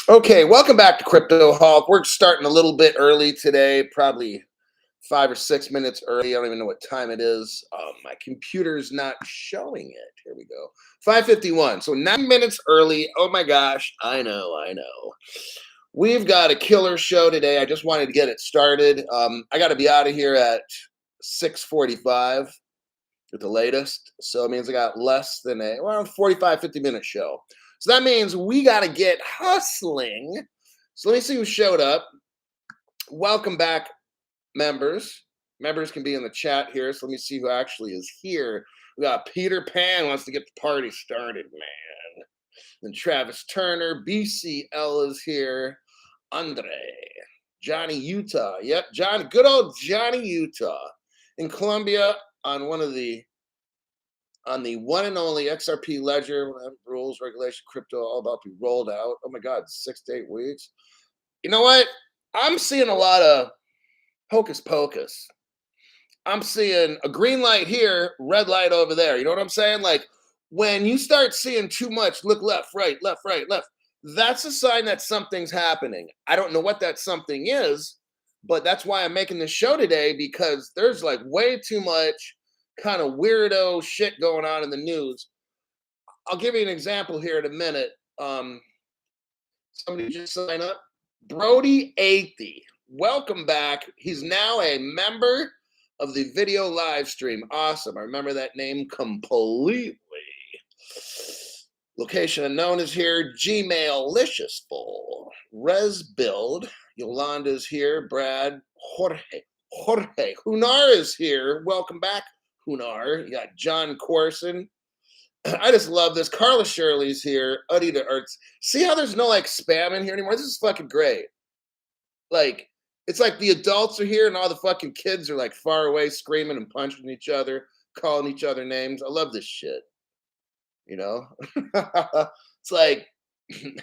Okay, welcome back to Crypto Hawk. We're starting a little bit early today, probably 5 or 6 minutes early. I don't even know what time it is. My computer's not showing it. Here we go. 5:51. So 9 minutes early. Oh my gosh. I know, I know. We've got a killer show today. I just wanted to get it started. I got to be out of here at 6:45 at the latest. So it means I got less than around 45, 50-minute show. So that means we got to get hustling. So let me see who showed up. Welcome back, members. Members can be in the chat here. So let me see who actually is here. We got Peter Pan wants to get the party started, man. Then Travis Turner, BCL is here. Andre, Johnny Utah. Yep, John, good old Johnny Utah. In Colombia, on the one and only XRP ledger, rules, regulation, crypto, all about to be rolled out. Oh my God, 6 to 8 weeks. You know what? I'm seeing a lot of hocus pocus. I'm seeing a green light here, red light over there. You know what I'm saying? Like when you start seeing too much, look left, right, left, right, left. That's a sign that something's happening. I don't know what that something is, but that's why I'm making this show today because there's like way too much kind of weirdo shit going on in the news. I'll give you an example here in a minute. Somebody just signed up. Brody Athey. Welcome back. He's now a member of the video live stream. Awesome. I remember that name completely. Location unknown is here. Gmail-liciousful. Res Build. Yolanda's here. Brad. Jorge. Hunar is here. Welcome back, Hunar. You got John Corson. I just love this. Carla Shirley's here. Udita Ertz. See how there's no like spam in here anymore? This is fucking great. Like, it's like the adults are here and all the fucking kids are like far away screaming and punching each other, calling each other names. I love this shit. You know? It's like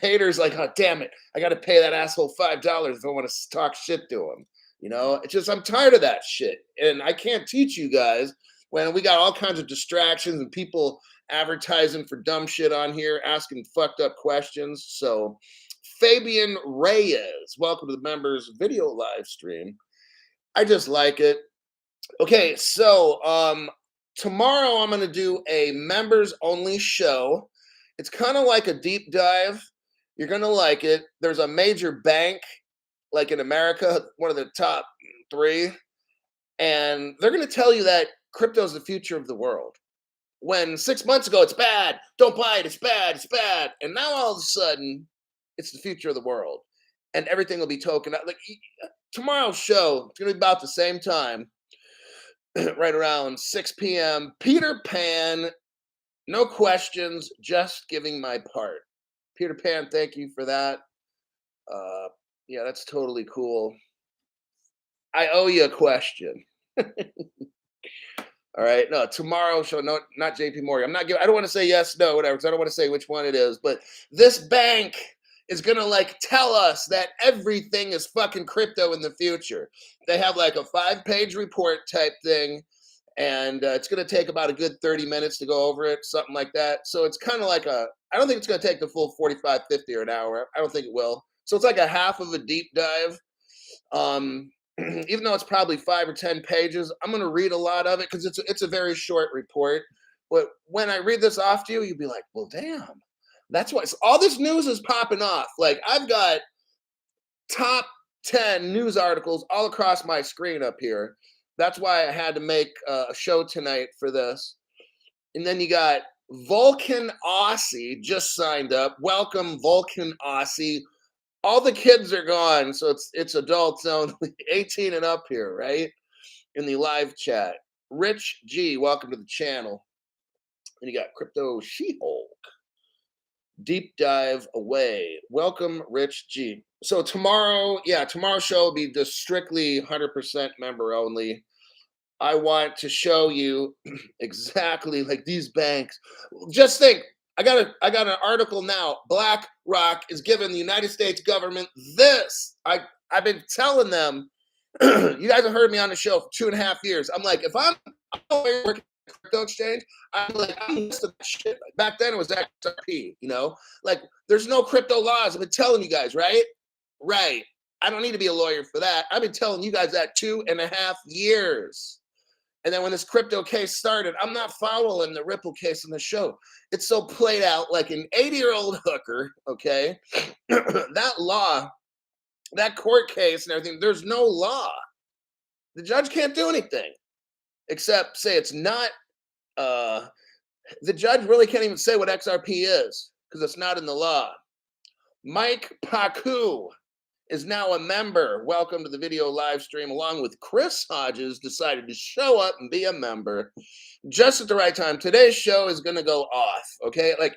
haters like, oh damn it, I gotta pay that asshole $5 if I want to talk shit to him. You know, it's just I'm tired of that shit. And I can't teach you guys when we got all kinds of distractions and people advertising for dumb shit on here, asking fucked up questions. So Fabian Reyes, welcome to the members video live stream. I just like it. Okay, so tomorrow I'm going to do a members only show. It's kind of like a deep dive. You're going to like it. There's a major bank like in America, one of the top 3, and they're going to tell you that crypto is the future of the world. When 6 months ago it's bad, don't buy it, it's bad, it's bad. And now all of a sudden it's the future of the world and everything will be token. Like tomorrow's show, it's going to be about the same time. Right around 6 p.m. Peter Pan, no questions, just giving my part. Peter Pan, thank you for that. Yeah, that's totally cool. I owe you a question. All right, no, tomorrow show, no, not JP Morgan. I'm not giving, I don't want to say yes, no, whatever, because I don't want to say which one it is, but this bank is gonna like tell us that everything is fucking crypto in the future. They have like a 5-page report type thing, and it's gonna take about a good 30 minutes to go over it, something like that. So it's kind of like I don't think it's gonna take the full 45, 50 or an hour. I don't think it will. So it's like a half of a deep dive. Even though it's probably 5 or 10 pages, I'm going to read a lot of it because it's a very short report. But when I read this off to you, you'll be like, well, damn, that's why all this news is popping off. Like I've got top 10 news articles all across my screen up here. That's why I had to make a show tonight for this. And then you got Vulcan Aussie just signed up. Welcome, Vulcan Aussie. All the kids are gone, so it's adults only, 18 and up here, right? In the live chat. Rich G, welcome to the channel. And you got Crypto She-Hulk. Deep dive away. Welcome, Rich G. So tomorrow's show will be just strictly 100% member only. I want to show you exactly like these banks. Just think, I got an article now. BlackRock is giving the United States government this. I've been telling them, you guys have heard me on the show for 2.5 years. I'm like, if I'm working crypto exchange, I'm like, I'm used to that shit. Back then it was XRP, like there's no crypto laws. I've been telling you guys, right? Right. I don't need to be a lawyer for that. I've been telling you guys that 2.5 years. And then when this crypto case started, I'm not following the Ripple case on the show. It's so played out like an 80-year-old hooker, okay? That law, that court case and everything, there's no law. The judge can't do anything except say it's not, the judge really can't even say what XRP is because it's not in the law. Mike Paku is now a member. Welcome to the video live stream, along with Chris Hodges, decided to show up and be a member just at the right time. Today's show is going to go off, okay? Like,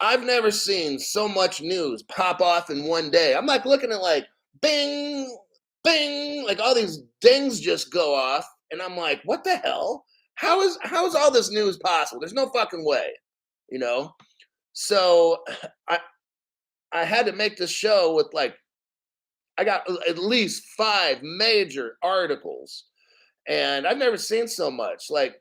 I've never seen so much news pop off in one day. I'm like looking at like bing, bing, like all these dings just go off. And I'm like, what the hell? How is all this news possible? There's no fucking way, So I had to make this show with like, I got at least 5 major articles, and I've never seen so much. Like,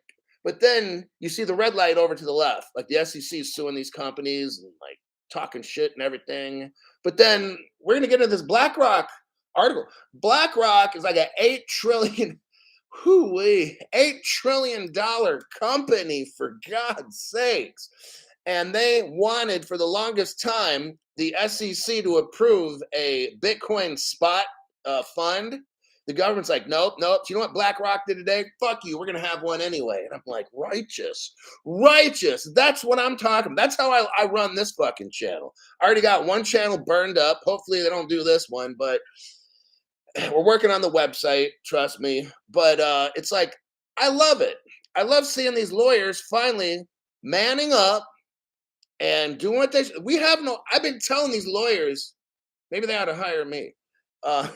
but then you see the red light over to the left, like the SEC is suing these companies and like talking shit and everything. But then we're gonna get into this BlackRock article. BlackRock is like an $8 trillion, $8 trillion company, for God's sakes. And they wanted for the longest time the SEC to approve a Bitcoin spot fund. The government's like, nope. You know what BlackRock did today? Fuck you. We're going to have one anyway. And I'm like, righteous. That's what I'm talking about. That's how I run this fucking channel. I already got one channel burned up. Hopefully they don't do this one, but we're working on the website. Trust me. But it's like, I love it. I love seeing these lawyers finally manning up and doing what they we have no. I've been telling these lawyers, maybe they ought to hire me. I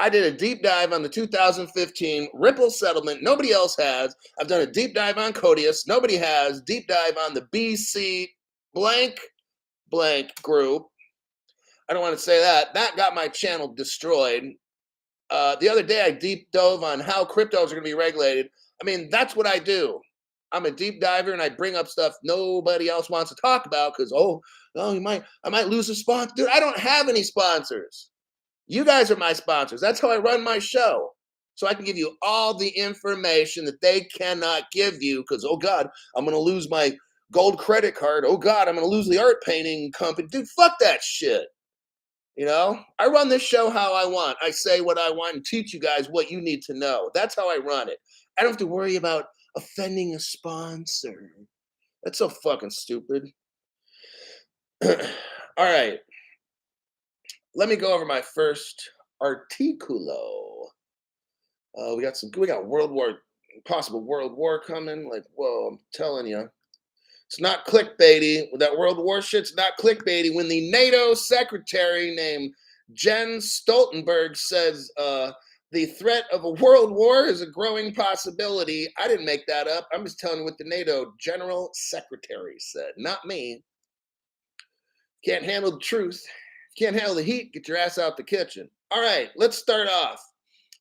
did a deep dive on the 2015 Ripple settlement. Nobody else has. I've done a deep dive on Codius. Nobody has. Deep dive on the BC blank group. I don't want to say that. That got my channel destroyed. The other day, I deep dove on how cryptos are going to be regulated. I mean, that's what I do. I'm a deep diver and I bring up stuff nobody else wants to talk about because I might lose a sponsor. Dude, I don't have any sponsors. You guys are my sponsors. That's how I run my show. So I can give you all the information that they cannot give you because, oh God, I'm going to lose my gold credit card. Oh God, I'm going to lose the art painting company. Dude, fuck that shit. I run this show how I want. I say what I want and teach you guys what you need to know. That's how I run it. I don't have to worry about offending a sponsor. That's so fucking stupid. All right. Let me go over my first articulo. We got possible world war coming. Like, whoa, I'm telling you. It's not clickbaity. That world war shit's not clickbaity. When the NATO secretary named Jens Stoltenberg says the threat of a world war is a growing possibility, I didn't make that up. I'm just telling you what the NATO general secretary said, not me. Can't handle the truth. Can't handle the heat, get your ass out the kitchen. All right, let's start off.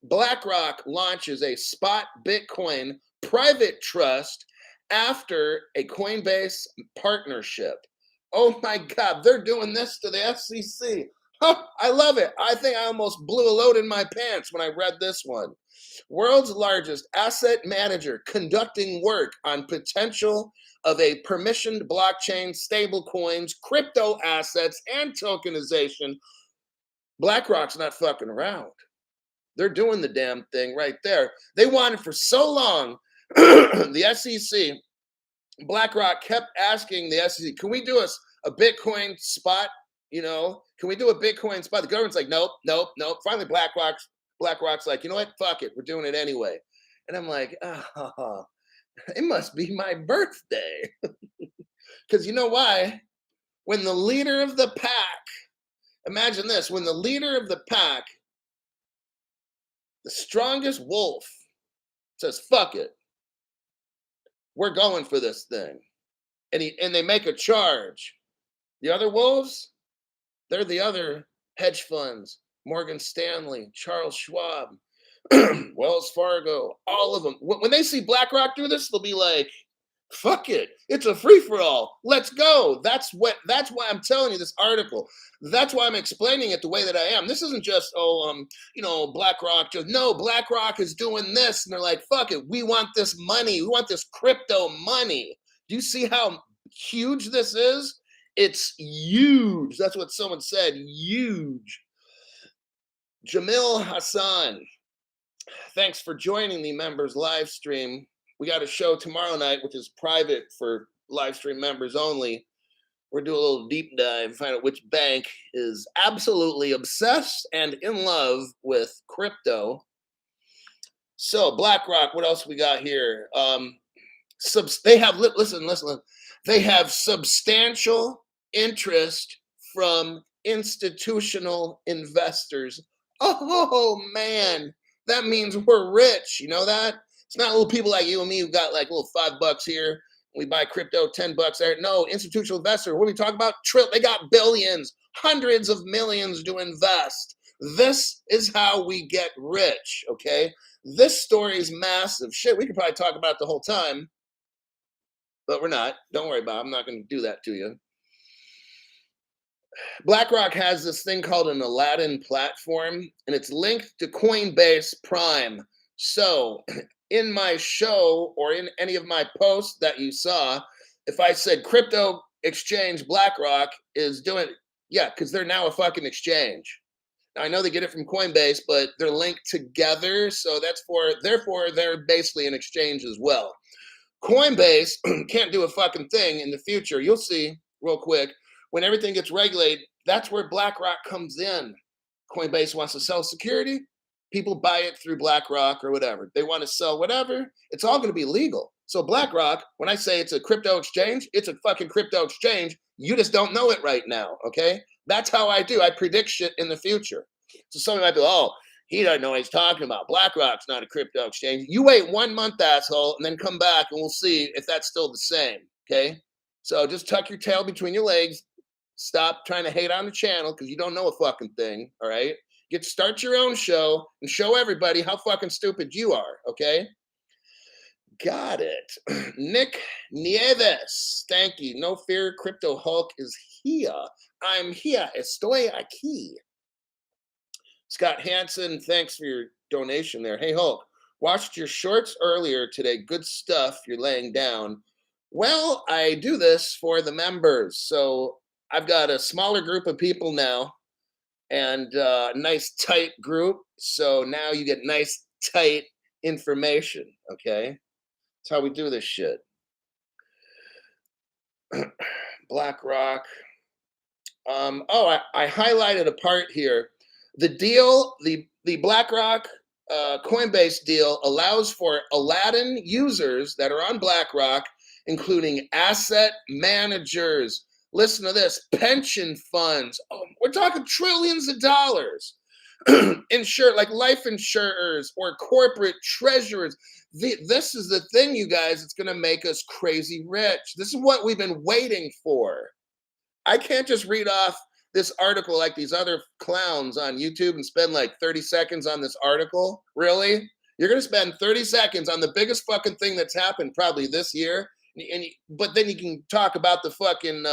BlackRock launches a spot Bitcoin private trust after a Coinbase partnership. Oh my God, they're doing this to the SEC. Oh, I love it. I think I almost blew a load in my pants when I read this one. World's largest asset manager conducting work on potential of a permissioned blockchain, stable coins, crypto assets, and tokenization. BlackRock's not fucking around. They're doing the damn thing right there. They wanted for so long, the SEC, BlackRock kept asking the SEC, can we do a Bitcoin spot? Can we do a Bitcoin spot? The government's like, nope. Finally, BlackRock's like, you know what? Fuck it. We're doing it anyway. And I'm like, oh, it must be my birthday. Because you know why? When the leader of the pack, imagine this, when the leader of the pack, the strongest wolf, says, fuck it, we're going for this thing. And they make a charge. The other wolves, they're the other hedge funds, Morgan Stanley, Charles Schwab, Wells Fargo, all of them. When they see BlackRock do this, they'll be like, fuck it. It's a free for all. Let's go. That's why I'm telling you this article. That's why I'm explaining it the way that I am. This isn't just, BlackRock just no, BlackRock is doing this. And they're like, fuck it. We want this money. We want this crypto money. Do you see how huge this is? It's huge. That's what someone said. Huge. Jamil Hassan, thanks for joining the members live stream. We got a show tomorrow night, which is private for live stream members only. We're doing a little deep dive, find out which bank is absolutely obsessed and in love with crypto. So BlackRock, what else we got here? They have listen. They have substantial interest from institutional investors. Oh man, that means we're rich. You know that? It's not little people like you and me who got like little $5 here. We buy crypto, $10 there. No, institutional investor. What are we talking about? They got billions, hundreds of millions to invest. This is how we get rich, okay? This story is massive. Shit, we could probably talk about it the whole time, but we're not. Don't worry about it. I'm not going to do that to you. BlackRock has this thing called an Aladdin platform, and it's linked to Coinbase Prime. So in my show or in any of my posts that you saw, if I said crypto exchange BlackRock is doing, yeah, because they're now a fucking exchange. Now, I know they get it from Coinbase, but they're linked together. So therefore, they're basically an exchange as well. Coinbase can't do a fucking thing in the future. You'll see real quick. When everything gets regulated, that's where BlackRock comes in. Coinbase wants to sell security. People buy it through BlackRock or whatever. They want to sell whatever. It's all going to be legal. So BlackRock, when I say it's a crypto exchange, it's a fucking crypto exchange. You just don't know it right now, okay? That's how I do. I predict shit in the future. So somebody might be, oh, he doesn't know what he's talking about. BlackRock's not a crypto exchange. You wait 1 month, asshole, and then come back and we'll see if that's still the same, okay? So just tuck your tail between your legs. Stop trying to hate on the channel because you don't know a fucking thing, all right? Start your own show and show everybody how fucking stupid you are, okay? Got it. Nick Nieves, thank you. No fear, Crypto Hulk is here. I'm here. Estoy aquí. Scott Hansen, thanks for your donation there. Hey, Hulk, watched your shorts earlier today. Good stuff you're laying down. Well, I do this for the members. So I've got a smaller group of people now and a nice tight group. So now you get nice tight information, okay? That's how we do this shit. BlackRock. I highlighted a part here. The deal, the BlackRock Coinbase deal allows for Aladdin users that are on BlackRock, including asset managers. Listen to this, pension funds. Oh, we're talking trillions of dollars. Like life insurers or corporate treasurers. This is the thing, you guys. It's going to make us crazy rich. This is what we've been waiting for. I can't just read off this article like these other clowns on YouTube and spend like 30 seconds on this article. Really? You're going to spend 30 seconds on the biggest fucking thing that's happened probably this year. But then you can talk about the fucking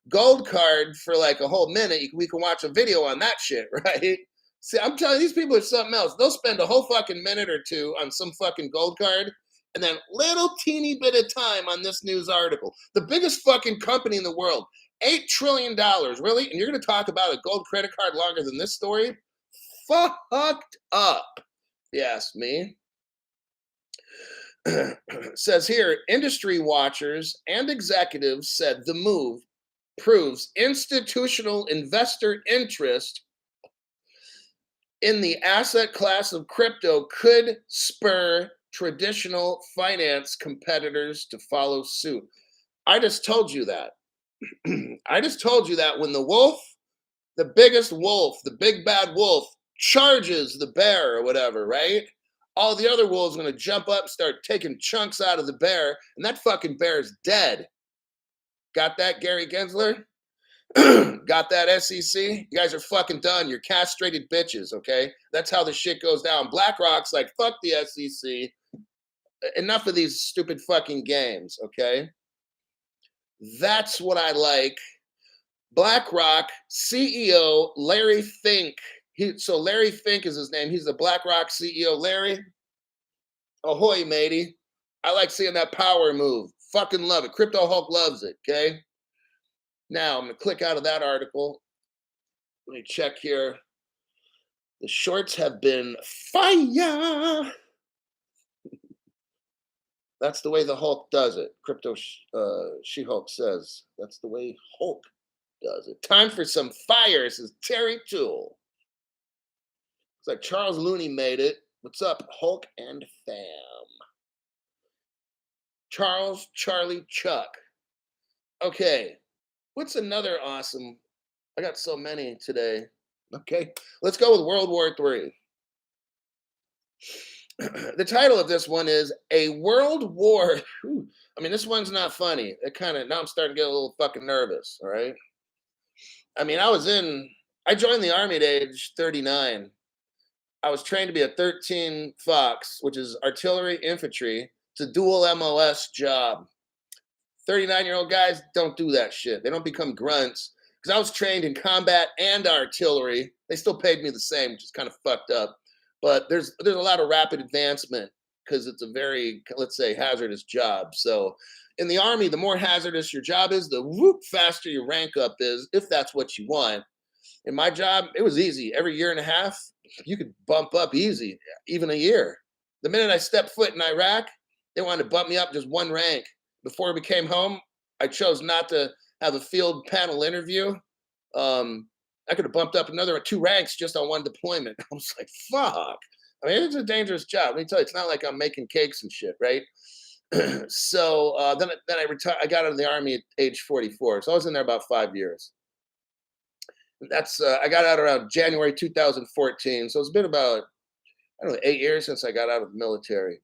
gold card for like a whole minute. We can watch a video on that shit, right? See, I'm telling you, these people are something else. They'll spend a whole fucking minute or two on some fucking gold card and then little teeny bit of time on this news article. The biggest fucking company in the world, $8 trillion, really? And you're going to talk about a gold credit card longer than this story? Fucked up, if you ask me. Says here, industry watchers and executives said the move proves institutional investor interest in the asset class of crypto could spur traditional finance competitors to follow suit. I just told you that. I just told you that when the wolf, the biggest wolf, the big bad wolf, charges the bear or whatever, right? All the other wolves are going to jump up and start taking chunks out of the bear, and that fucking bear is dead. Got that, Gary Gensler? Got that, SEC? You guys are fucking done. You're castrated bitches, okay? That's how the shit goes down. BlackRock's like, fuck the SEC. Enough of these stupid fucking games, okay? That's what I like. BlackRock CEO Larry Fink. So Larry Fink is his name. He's the BlackRock CEO. Larry, ahoy, matey. I like seeing that power move. Fucking love it. Crypto Hulk loves it, okay? Now, I'm going to click out of that article. Let me check here. The shorts have been fire. That's the way the Hulk does it. Crypto She-Hulk says. That's the way Hulk does it. Time for some fire, says Terry Toole. It's like Charles Looney made it. What's up, Hulk and fam? Charles, Charlie, Chuck. Okay. What's another awesome? I got so many today. Okay. Let's go with World War III. The title of this one is A World War. I mean, this one's not funny. It kind of, now I'm starting to get a little fucking nervous. All right. I mean, I joined the Army at age 39. I was trained to be a 13 Fox, which is artillery infantry. It's a dual MOS job. 39-year-old guys don't do that shit. They don't become grunts. Because I was trained in combat and artillery. They still paid me the same, which is kind of fucked up. But there's a lot of rapid advancement because it's a very, let's say, hazardous job. So in the Army, the more hazardous your job is, the faster your rank up is, if that's what you want. In my job, it was easy. Every year and a half, you could bump up easy, even a year. The minute I stepped foot in Iraq, they wanted to bump me up just one rank. Before we came home, I chose not to have a field panel interview. I could have bumped up another 2 ranks just on one deployment. I was like, fuck. I mean, it's a dangerous job. Let me tell you, it's not like I'm making cakes and shit, right? So then I retired. I got out of the Army at age 44. So I was in there about 5 years. That's I got out around January 2014. So it's been about, I don't know, 8 years since I got out of the military.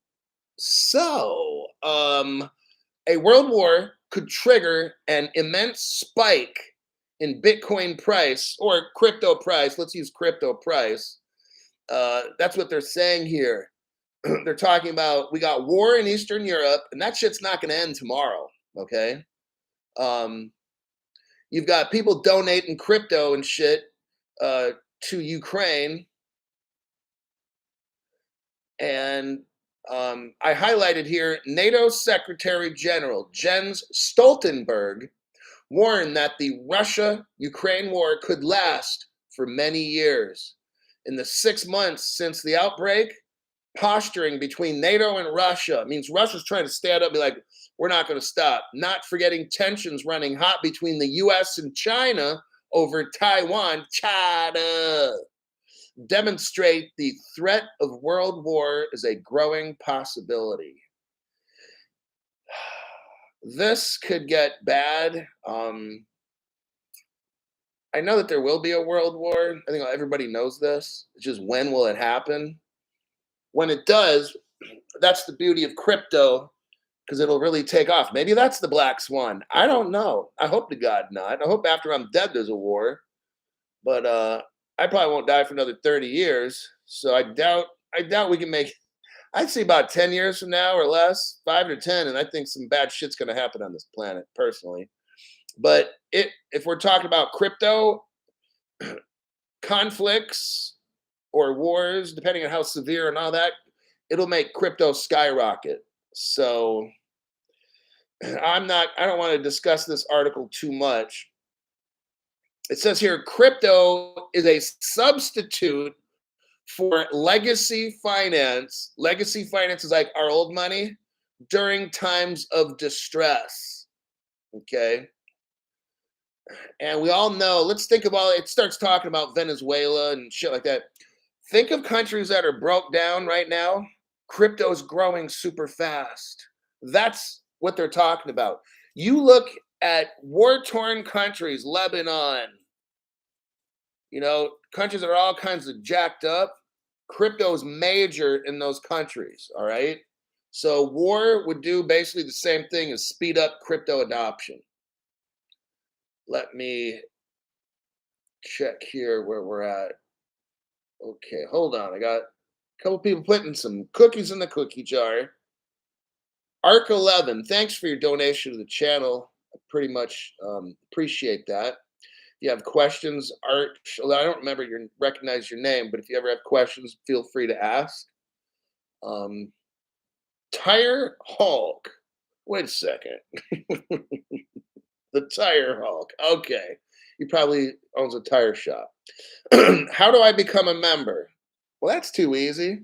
So a world war could trigger an immense spike in Bitcoin price or crypto price. Let's use crypto price. That's what they're saying here. They're talking about, we got war in Eastern Europe, and that shit's not going to end tomorrow. Okay. You've got people donating crypto and shit to Ukraine. And I highlighted here, NATO Secretary General Jens Stoltenberg warned that the Russia-Ukraine war could last for many years. In the 6 months since the outbreak, posturing between NATO and Russia means Russia's trying to stand up and be like, we're not going to stop. Not forgetting tensions running hot between the US and China over Taiwan. China demonstrate the threat of world war is a growing possibility. This could get bad. I know that there will be a world war. I think everybody knows this. It's just, when will it happen? When it does, that's the beauty of crypto, because it'll really take off. Maybe that's the black swan. I don't know. I hope to God not. I hope after I'm dead there's a war. But I probably won't die for another 30 years. So I doubt we can make, I'd say about 10 years from now or less, 5 to 10, and I think some bad shit's going to happen on this planet, personally. But if we're talking about crypto conflicts or wars, depending on how severe and all that, it'll make crypto skyrocket. So I don't want to discuss this article too much. It says here, crypto is a substitute for legacy finance. Legacy finance is like our old money during times of distress. Okay. And we all know, let's think about it. Starts talking about Venezuela and shit like that. Think of countries that are broke down right now. Crypto is growing super fast. That's what they're talking about. You look at war-torn countries, Lebanon, countries that are all kinds of jacked up. Crypto is major in those countries, all right? So war would do basically the same thing as speed up crypto adoption. Let me check here where we're at. Okay, hold on. I got a couple people putting some cookies in the cookie jar. Arc 11, thanks for your donation to the channel. I pretty much appreciate that. If you have questions, Art, although I don't recognize your name, but if you ever have questions, feel free to ask. Um, Tire Hulk. Wait a second. The Tire Hulk. Okay. He probably owns a tire shop. How do I become a member? Well, that's too easy.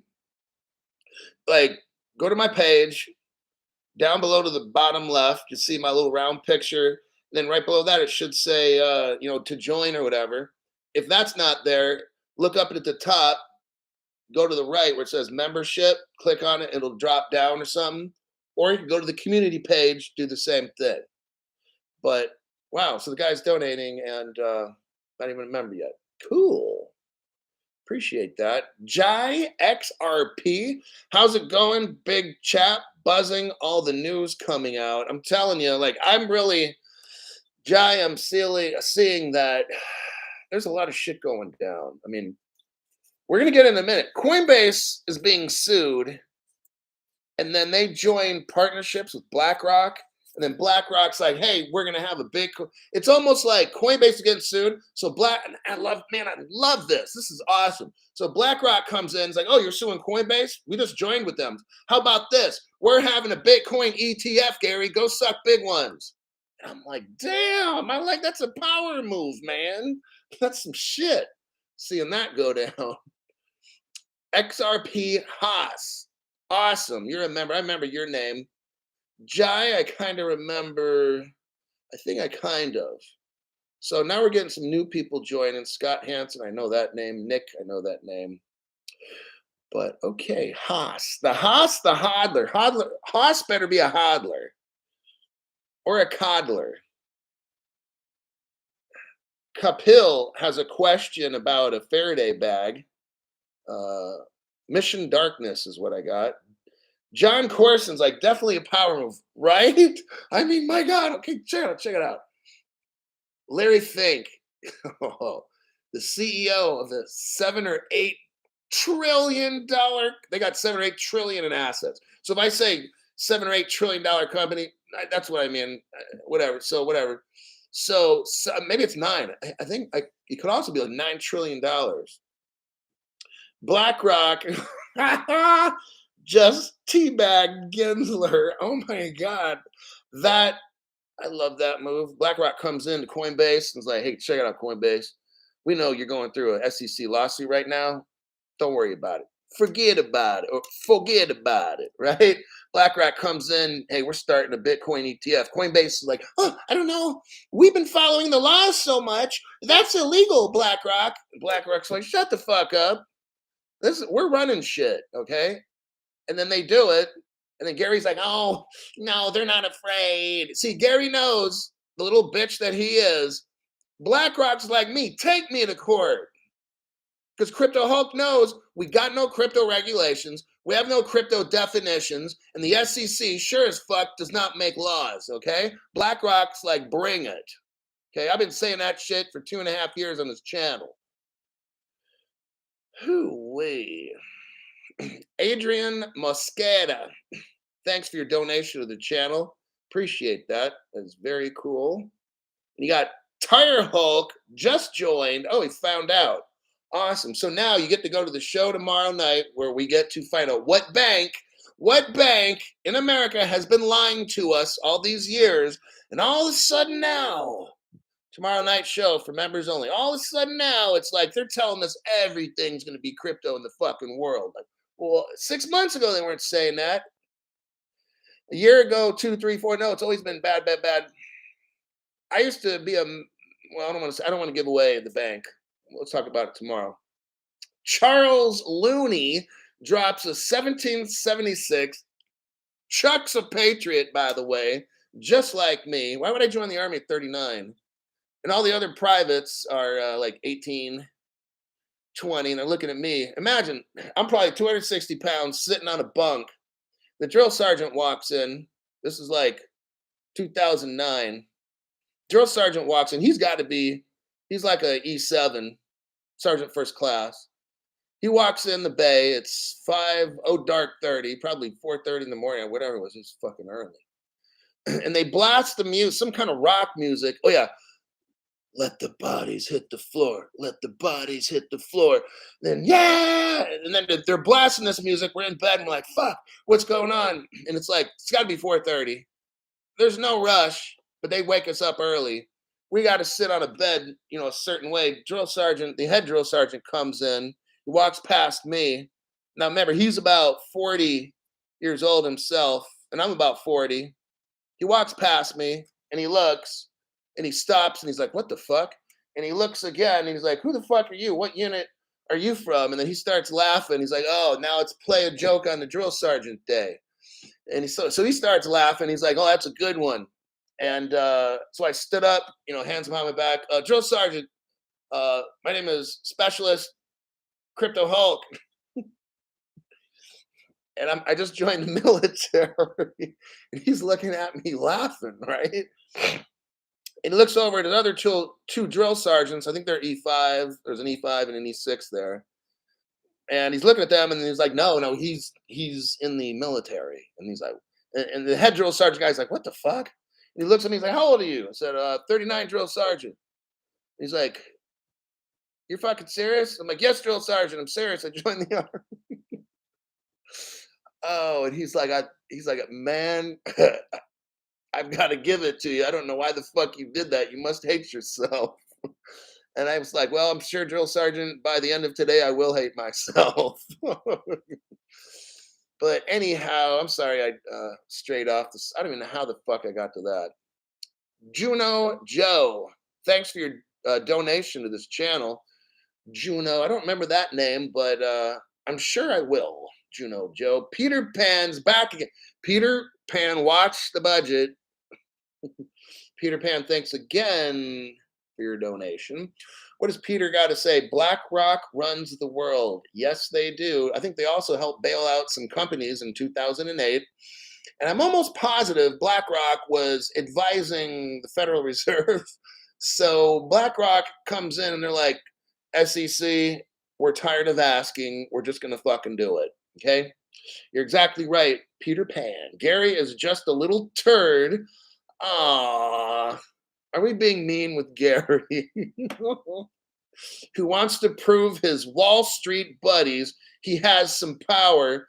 Like, go to my page. Down below to the bottom left, you see my little round picture. Then right below that, it should say, to join or whatever. If that's not there, look up at the top, go to the right where it says membership, click on it, it'll drop down or something. Or you can go to the community page, do the same thing. But wow, so the guy's donating and not even a member yet. Cool. Appreciate that. Jai XRP. How's it going, big chap? Buzzing, all the news coming out. I'm telling you, like, I'm really, Jai, I'm seeing that there's a lot of shit going down. I mean, we're going to get in a minute. Coinbase is being sued, and then they join partnerships with BlackRock. And then BlackRock's like, hey, we're going to have a big, it's almost like Coinbase is getting sued. So I love this. This is awesome. So BlackRock comes in, it's like, oh, you're suing Coinbase? We just joined with them. How about this? We're having a Bitcoin ETF, Gary. Go suck big ones. And I'm like, damn, I'm like, that's a power move, man. That's some shit. Seeing that go down. XRP Haas. Awesome. You're a member. I remember your name. Jai, I kind of remember. I think I kind of. So now we're getting some new people joining. Scott Hansen, I know that name. Nick, I know that name. But okay, Haas. The hodler. Haas better be a hodler. Or a coddler. Kapil has a question about a Faraday bag. Mission Darkness is what I got. John Corson's like, definitely a power move, right? I mean, my God. Okay, check it out. Larry Fink, the CEO of the $7 or $8 trillion. They got $7 or $8 trillion in assets. So if I say $7 or $8 trillion company, that's what I mean. Whatever. So maybe it's 9. I think it could also be like $9 trillion. BlackRock. Just teabag Gensler. Oh my God. I love that move. BlackRock comes into Coinbase and is like, hey, check it out, Coinbase. We know you're going through a SEC lawsuit right now. Don't worry about it. Forget about it, right? BlackRock comes in, hey, we're starting a Bitcoin ETF. Coinbase is like, oh, I don't know. We've been following the laws so much. That's illegal, BlackRock. BlackRock's like, shut the fuck up. We're running shit, okay? And then they do it. And then Gary's like, oh, no, they're not afraid. See, Gary knows, the little bitch that he is, BlackRock's like me, take me to court. Because Crypto Hulk knows we got no crypto regulations, we have no crypto definitions, and the SEC sure as fuck does not make laws, okay? BlackRock's like, bring it. Okay, I've been saying that shit for 2.5 years on this channel. Hoo-wee. Adrian Mosqueda, thanks for your donation to the channel. Appreciate that. That's very cool. And you got Tire Hulk just joined. Oh, he found out. Awesome. So now you get to go to the show tomorrow night where we get to find out what bank in America has been lying to us all these years. And all of a sudden now, tomorrow night show for members only. All of a sudden now, it's like they're telling us everything's going to be crypto in the fucking world. Like, well, 6 months ago, they weren't saying that. A year ago, 2, 3, 4, no, it's always been bad. I used to be I don't want to give away the bank. Let's talk about it tomorrow. Charles Looney drops a 1776. Chuck's a patriot, by the way, just like me. Why would I join the Army at 39? And all the other privates are like 18, 20, and they're looking at me. Imagine, I'm probably 260 pounds sitting on a bunk. The drill sergeant walks in. This is like 2009. Drill sergeant walks in. He's got to be He's like a E7, Sergeant First Class. He walks in the bay. It's 5:30, probably 4:30 in the morning, or whatever it was. It was fucking early. And they blast the music, some kind of rock music. Oh yeah, let the bodies hit the floor. Let the bodies hit the floor. Then yeah, and then they're blasting this music. We're in bed and we're like, fuck, what's going on? And it's like it's got to be 4:30. There's no rush, but they wake us up early. We got to sit on a bed, a certain way. Drill sergeant, the head drill sergeant comes in. He walks past me. Now remember, he's about 40 years old himself, and I'm about 40. He walks past me and he looks and he stops and he's like, what the fuck? And he looks again and he's like, who the fuck are you? What unit are you from? And then he starts laughing. He's like, oh, now it's play a joke on the drill sergeant day. And so he starts laughing. He's like, oh, that's a good one. And so I stood up, hands behind my back. Drill sergeant, my name is Specialist Crypto Hulk. And I just joined the military. And he's looking at me laughing, right? And he looks over at another two drill sergeants. I think they're E5. There's an E5 and an E6 there. And he's looking at them and he's like, no, he's in the military. And he's like, and the head drill sergeant guy's like, what the fuck? And he looks at me, he's like, how old are you? I said, 39 drill sergeant. He's like, you're fucking serious? I'm like, yes, drill sergeant, I'm serious. I joined the army. Oh, and he's like, man, I've got to give it to you. I don't know why the fuck you did that. You must hate yourself. And I was like, well, I'm sure, drill sergeant, by the end of today, I will hate myself. But anyhow, I'm sorry I strayed off this. I don't even know how the fuck I got to that. Juno Joe, thanks for your donation to this channel. Juno, I don't remember that name, but I'm sure I will. Juno Joe. Peter Pan's back again. Peter Pan, watch the budget. Peter Pan, thanks again for your donation. What does Peter got to say? BlackRock runs the world. Yes, they do. I think they also helped bail out some companies in 2008. And I'm almost positive BlackRock was advising the Federal Reserve. So BlackRock comes in and they're like, SEC, we're tired of asking. We're just going to fucking do it. Okay? You're exactly right, Peter Pan. Gary is just a little turd. Ah. Are we being mean with Gary? Who wants to prove his Wall Street buddies he has some power.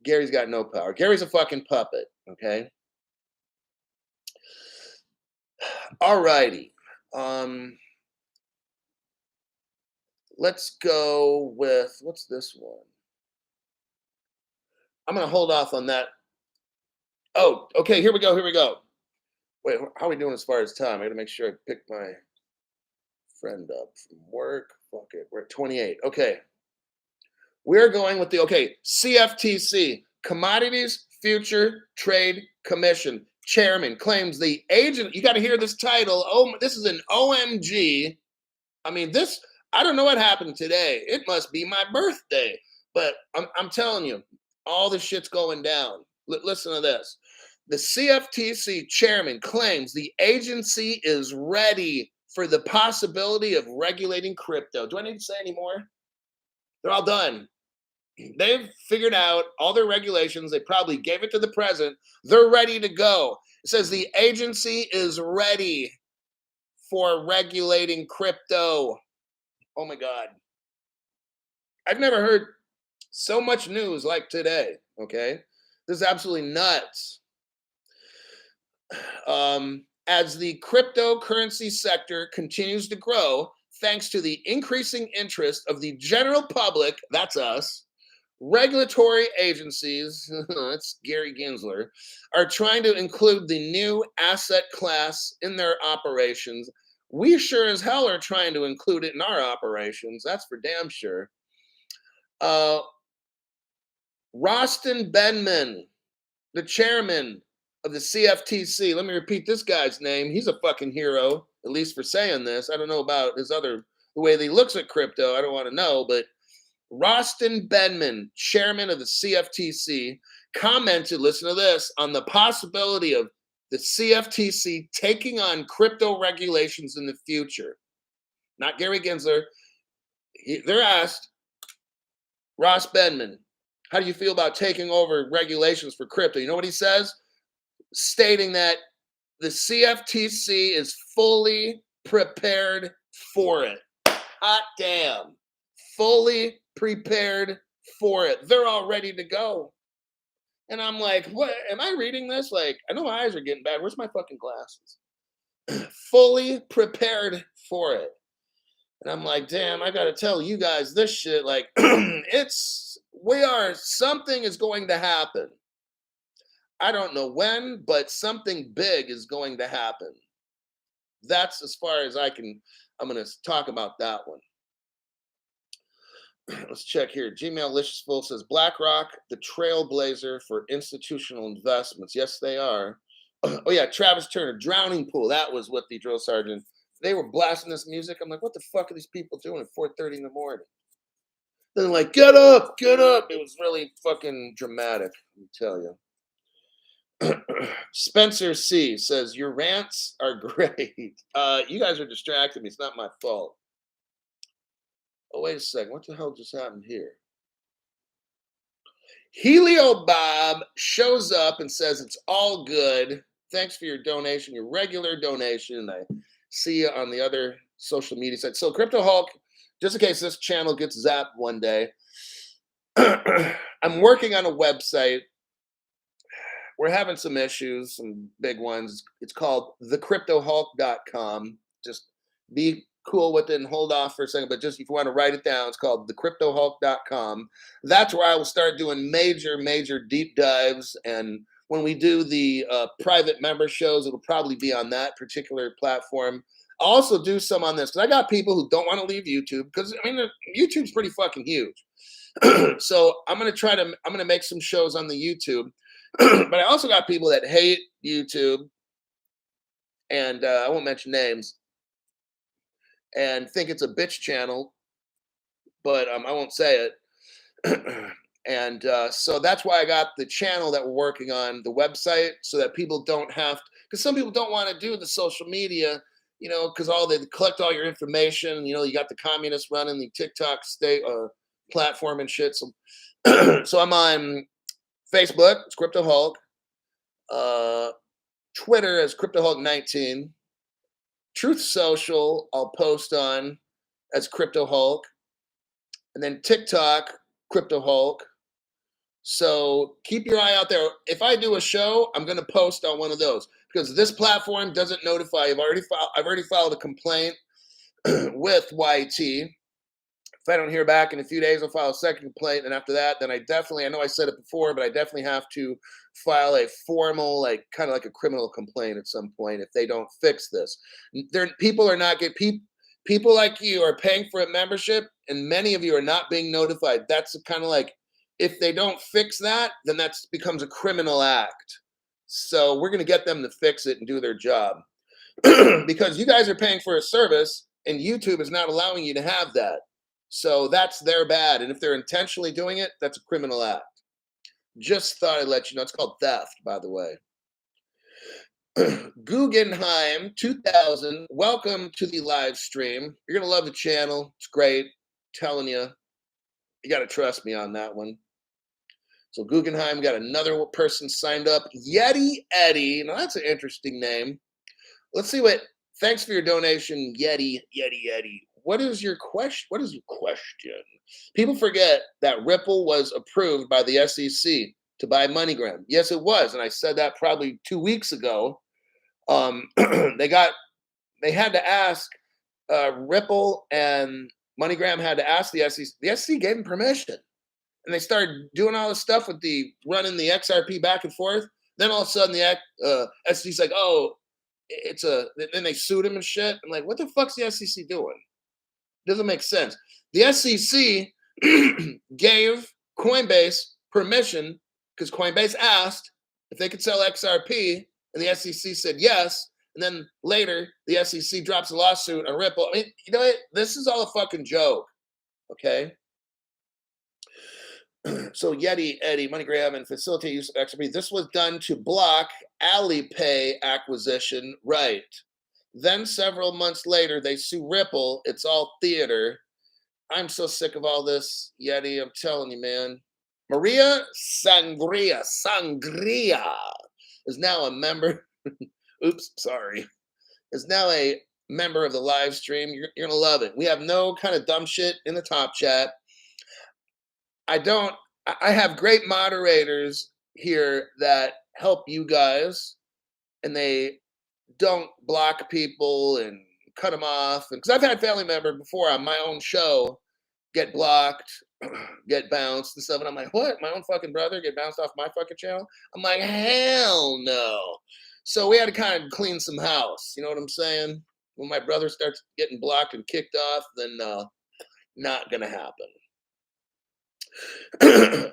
Gary's got no power. Gary's a fucking puppet, okay? All righty. Let's go with, what's this one? I'm going to hold off on that. Oh, okay, here we go. Wait, how are we doing as far as time? I got to make sure I pick my friend up from work. Fuck it. We're at 28. Okay. We're going with CFTC, Commodities Future Trade Commission. Chairman claims the agent, you got to hear this title. Oh, this is an OMG. I mean, I don't know what happened today. It must be my birthday. But I'm telling you, all this shit's going down. Listen to this. The CFTC chairman claims the agency is ready for the possibility of regulating crypto. Do I need to say any more? They're all done. They've figured out all their regulations. They probably gave it to the president. They're ready to go. It says the agency is ready for regulating crypto. Oh my God. I've never heard so much news like today, okay? This is absolutely nuts. As the cryptocurrency sector continues to grow, thanks to the increasing interest of the general public, that's us, regulatory agencies, that's Gary Gensler, are trying to include the new asset class in their operations. We sure as hell are trying to include it in our operations. That's for damn sure. Rostin Benman, the chairman of the CFTC. Let me repeat this guy's name. He's a fucking hero, at least for saying this. I don't know about the way that he looks at crypto. I don't want to know, but Rostin Benman, chairman of the CFTC, commented, listen to this, on the possibility of the CFTC taking on crypto regulations in the future. not Gary Gensler. They're asked, Ross Bedman, how do you feel about taking over regulations for crypto? You know what he says? Stating that the CFTC is fully prepared for it. Hot damn. Fully prepared for it. They're all ready to go. And I'm like, what? Am I reading this? Like, I know my eyes are getting bad. Where's my fucking glasses? Fully prepared for it. And I'm like, damn, I got to tell you guys this shit. Like, something is going to happen. I don't know when, but something big is going to happen. That's as far as I'm going to talk about that one. Let's check here. Gmail Licious says BlackRock, the trailblazer for institutional investments. Yes, they are. Oh, yeah, Travis Turner, Drowning Pool. That was what the drill sergeant, they were blasting this music. I'm like, what the fuck are these people doing at 4:30 in the morning? They're like, get up, get up. It was really fucking dramatic, let me tell you. Spencer C says, your rants are great. You guys are distracting me. It's not my fault. Oh, wait a second. What the hell just happened here? Helio Bob shows up and says, it's all good. Thanks for your donation, your regular donation. I see you on the other social media sites. So Crypto Hulk, just in case this channel gets zapped one day, I'm working on a website. We're having some issues, some big ones. It's called thecryptohulk.com. Just be cool with it and hold off for a second. But just if you want to write it down, it's called thecryptohulk.com. That's where I will start doing major deep dives. And when we do the private member shows, it'll probably be on that particular platform. I'll also do some on this because I got people who don't want to leave YouTube because, I mean, YouTube's pretty fucking huge. So I'm going to make some shows on the YouTube. But I also got people that hate YouTube, and I won't mention names, and think it's a bitch channel, but I won't say it. And so that's why I got the channel that we're working on, the website, so that people don't have to, because some people don't want to do the social media, you know, because they collect all your information. You know, you got the communists running the TikTok state platform and shit. So, so I'm on Facebook, it's Crypto Hulk. Twitter as Crypto Hulk 19. Truth Social, I'll post on as Crypto Hulk. And then TikTok, Crypto Hulk. So keep your eye out there. If I do a show, I'm going to post on one of those because this platform doesn't notify. I've already filed a complaint with YT. If I don't hear back in a few days, I'll file a second complaint. And after that, then I know I said it before, but I definitely have to file a formal, kind of like a criminal complaint at some point if they don't fix this. People are not getting, people like you are paying for a membership, and many of you are not being notified. That's kind of like, if they don't fix that, then that becomes a criminal act. So we're going to get them to fix it and do their job. Because you guys are paying for a service, and YouTube is not allowing you to have that. So that's their bad. And if they're intentionally doing it, that's a criminal act. Just thought I'd let you know. It's called theft, by the way. Guggenheim 2000, welcome to the live stream. You're going to love the channel. It's great. I'm telling you. You got to trust me on that one. So Guggenheim got another person signed up. Yeti Eddie. Now that's an interesting name. Let's see thanks for your donation, Yeti. What is your question? People forget that Ripple was approved by the SEC to buy MoneyGram. Yes, it was. And I said that probably 2 weeks ago. They had to ask Ripple, and MoneyGram had to ask the SEC. The SEC gave them permission. And they started doing all this stuff with running the XRP back and forth. Then all of a sudden the SEC's like, oh, then they sued him and shit. I'm like, what the fuck's the SEC doing? Doesn't make sense. The SEC gave Coinbase permission because Coinbase asked if they could sell XRP, and the SEC said yes. And then later, the SEC drops a lawsuit on Ripple. I mean, you know what? This is all a fucking joke, okay? So Yeti, Eddie, MoneyGram, and facilitate use of XRP. This was done to block Alipay acquisition, right? Then several months later, they sue Ripple. It's all theater. I'm so sick of all this, Yeti. I'm telling you, man. Maria Sangria is now a member. Oops, sorry. Is now a member of the live stream. You're gonna love it. We have no kind of dumb shit in the top chat. I don't. I have great moderators here that help you guys, and they don't block people and cut them off. Because I've had family member before on my own show get blocked, get bounced and stuff. And I'm like, what? My own fucking brother get bounced off my fucking channel? I'm like, hell no. So we had to kind of clean some house. You know what I'm saying? When my brother starts getting blocked and kicked off, then not gonna happen.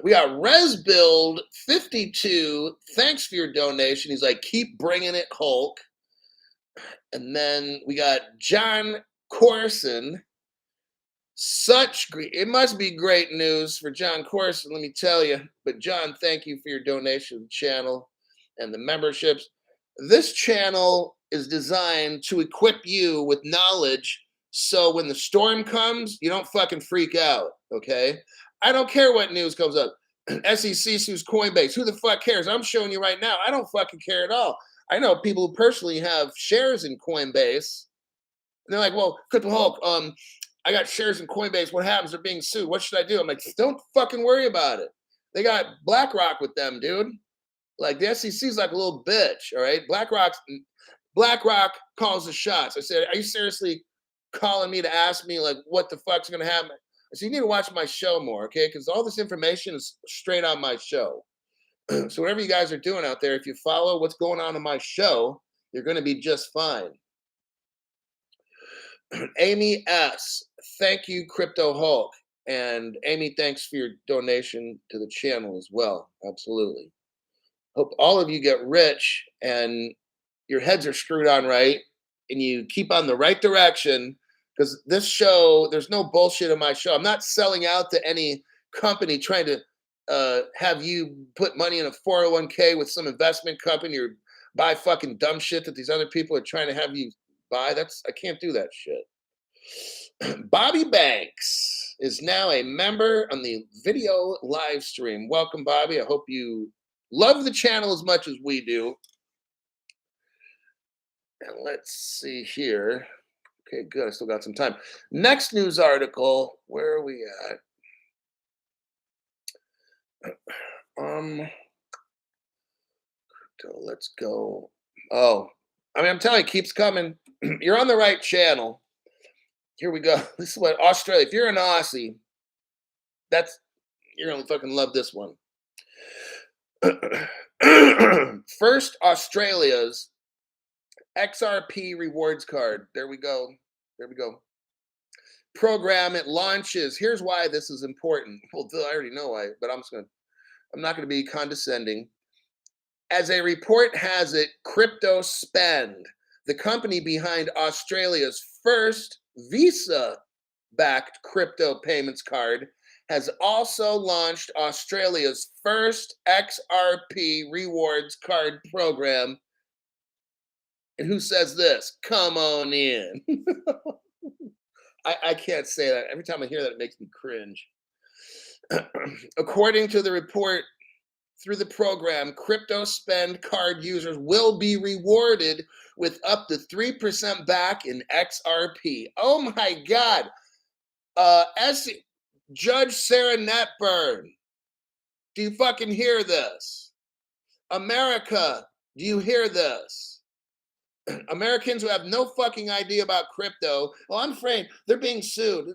We got ResBuild52. Thanks for your donation. He's like, keep bringing it, Hulk. And then we got John Corson. It must be great news for John Corson, let me tell you. But John, thank you for your donation to the channel and the memberships. This channel is designed to equip you with knowledge so when the storm comes, you don't fucking freak out, okay? I don't care what news comes up. SEC sues Coinbase. Who the fuck cares? I'm showing you right now. I don't fucking care at all. I know people who personally have shares in Coinbase. And they're like, well, Crypto Hulk, I got shares in Coinbase. What happens? They're being sued. What should I do? I'm like, don't fucking worry about it. They got BlackRock with them, dude. Like the SEC is like a little bitch, all right? BlackRock calls the shots. I said, are you seriously calling me to ask me like what the fuck's gonna happen? I said, you need to watch my show more, okay? Because all this information is straight on my show. So whatever you guys are doing out there, if you follow what's going on in my show, you're gonna be just fine. Amy S. Thank you, Crypto Hulk. And Amy, thanks for your donation to the channel as well. Absolutely. Hope all of you get rich and your heads are screwed on right and you keep on the right direction because this show, there's no bullshit in my show. I'm not selling out to any company trying to have you put money in a 401k with some investment company or buy fucking dumb shit that these other people are trying to have you buy. I can't do that shit. Bobby Banks is now a member on the video live stream. Welcome, Bobby. I hope you love the channel as much as we do. And let's see here. Okay, good. I still got some time. Next news article. Where are we at? Let's go. Oh, I mean, I'm telling you, it keeps coming. You're on the right channel. Here we go. This is what Australia. If you're an Aussie, you're gonna fucking love this one. First, Australia's XRP rewards card. There we go. There we go. Program it launches. Here's why this is important. Well, I already know why, but I'm not gonna be condescending. As a report has it, Crypto Spend, the company behind Australia's first Visa-backed crypto payments card, has also launched Australia's first XRP rewards card program. And who says this? Come on in. I can't say that. Every time I hear that, it makes me cringe. According to the report, through the program, Crypto Spend card users will be rewarded with up to 3% back in XRP. Oh my God. Judge Sarah Netburn, do you fucking hear this? America, do you hear this? Americans who have no fucking idea about crypto, well, I'm afraid they're being sued.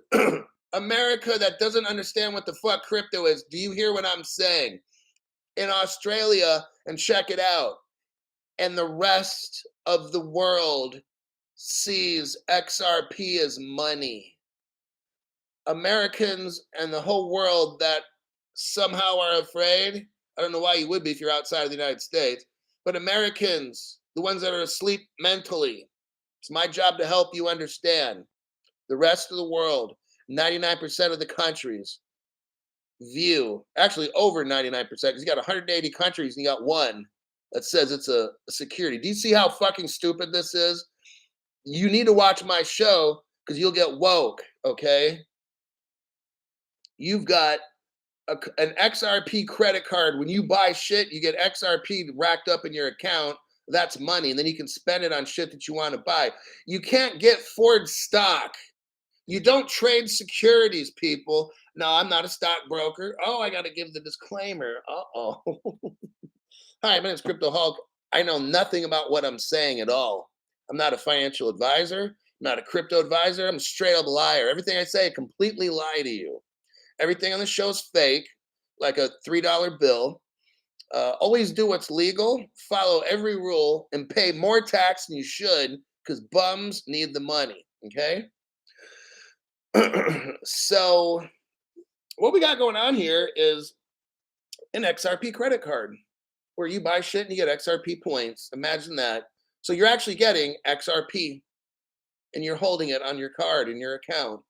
America that doesn't understand what the fuck crypto is, do you hear what I'm saying? In Australia, and check it out, and the rest of the world sees XRP as money. Americans and the whole world that somehow are afraid, I don't know why you would be if you're outside of the United States, but Americans, the ones that are asleep mentally, it's my job to help you understand. The rest of the world, 99% of the countries, view, actually over 99%, because you got 180 countries and you got one that says it's a security. Do you see how fucking stupid this is? You need to watch my show because you'll get woke, okay? You've got an XRP credit card. When you buy shit, you get XRP racked up in your account. That's money. And then you can spend it on shit that you want to buy. You can't get Ford stock. You don't trade securities, people. No, I'm not a stockbroker. Oh, I got to give the disclaimer. Uh-oh. Hi, my name's Crypto Hulk. I know nothing about what I'm saying at all. I'm not a financial advisor. I'm not a crypto advisor. I'm a straight up liar. Everything I say, I completely lie to you. Everything on the show is fake, like a $3 bill. Always do what's legal, follow every rule, and pay more tax than you should because bums need the money. Okay? So, what we got going on here is an XRP credit card where you buy shit and you get XRP points. Imagine that. So, you're actually getting XRP and you're holding it on your card in your account.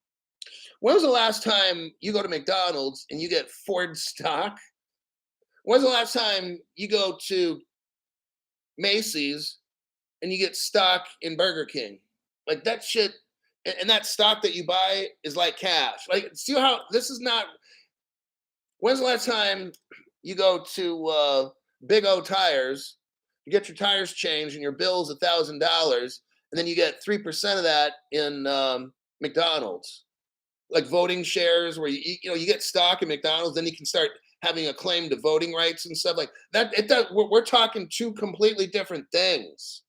When was the last time you go to McDonald's and you get Ford stock? When's the last time you go to Macy's and you get stock in Burger King? Like that shit, and that stock that you buy is like cash. Like, see how this is not. When's the last time you go to Big O Tires, you get your tires changed, and your bill's $1,000, and then you get 3% of that in McDonald's, like voting shares, where you get stock in McDonald's, then you can start having a claim to voting rights and stuff like that. It does. We're talking two completely different things.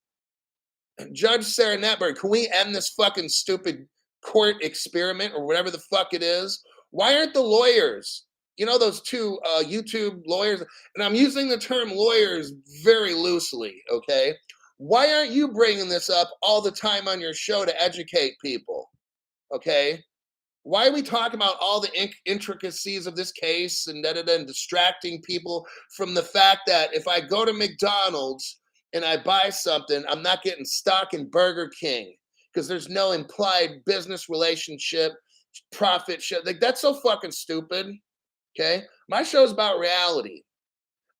Judge Sarah Netberg, can we end this fucking stupid court experiment or whatever the fuck it is? Why aren't the lawyers, those two YouTube lawyers, and I'm using the term lawyers very loosely, okay? Why aren't you bringing this up all the time on your show to educate people, okay? Why are we talking about all the intricacies of this case and and distracting people from the fact that if I go to McDonald's and I buy something, I'm not getting stock in Burger King because there's no implied business relationship, profit shit. Like, that's so fucking stupid. Okay, my show's about reality.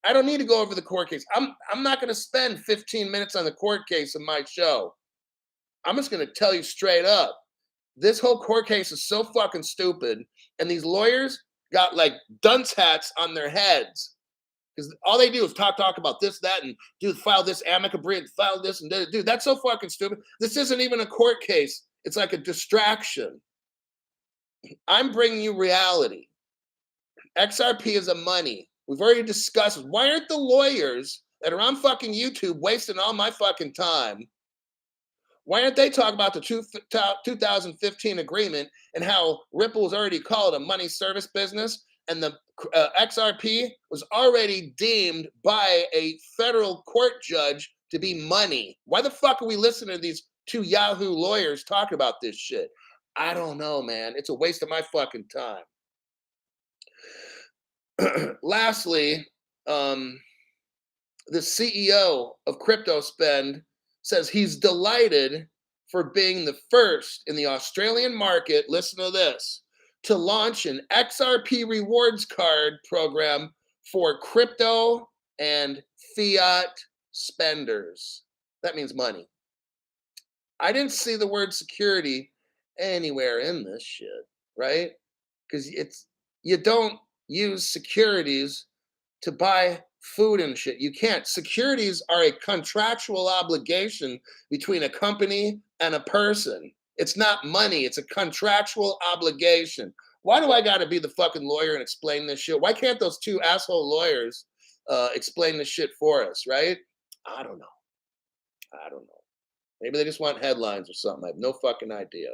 I don't need to go over the court case. I'm not going to spend 15 minutes on the court case in my show. I'm just going to tell you straight up. This whole court case is so fucking stupid, and these lawyers got like dunce hats on their heads because all they do is talk about this, that, and file this amicable, file this, and dude, that's so fucking stupid. This isn't even a court case. It's like a distraction. I'm bringing you reality. XRP is a money. We've already discussed. Why aren't the lawyers that are on fucking YouTube wasting all my fucking time? Why aren't they talking about the 2015 agreement and how Ripple was already called a money service business and the XRP was already deemed by a federal court judge to be money? Why the fuck are we listening to these two Yahoo lawyers talking about this shit? I don't know, man. It's a waste of my fucking time. Lastly, the CEO of CryptoSpend says he's delighted for being the first in the Australian market, listen to this, to launch an XRP rewards card program for crypto and fiat spenders. That means money. I didn't see the word security anywhere in this shit, right? Because you don't use securities to buy food and shit. You can't. Securities are a contractual obligation between a company and a person. It's not money. It's a contractual obligation. Why do I got to be the fucking lawyer and explain this shit? Why can't those two asshole lawyers explain this shit for us, right? I don't know. Maybe they just want headlines or something. I have no fucking idea.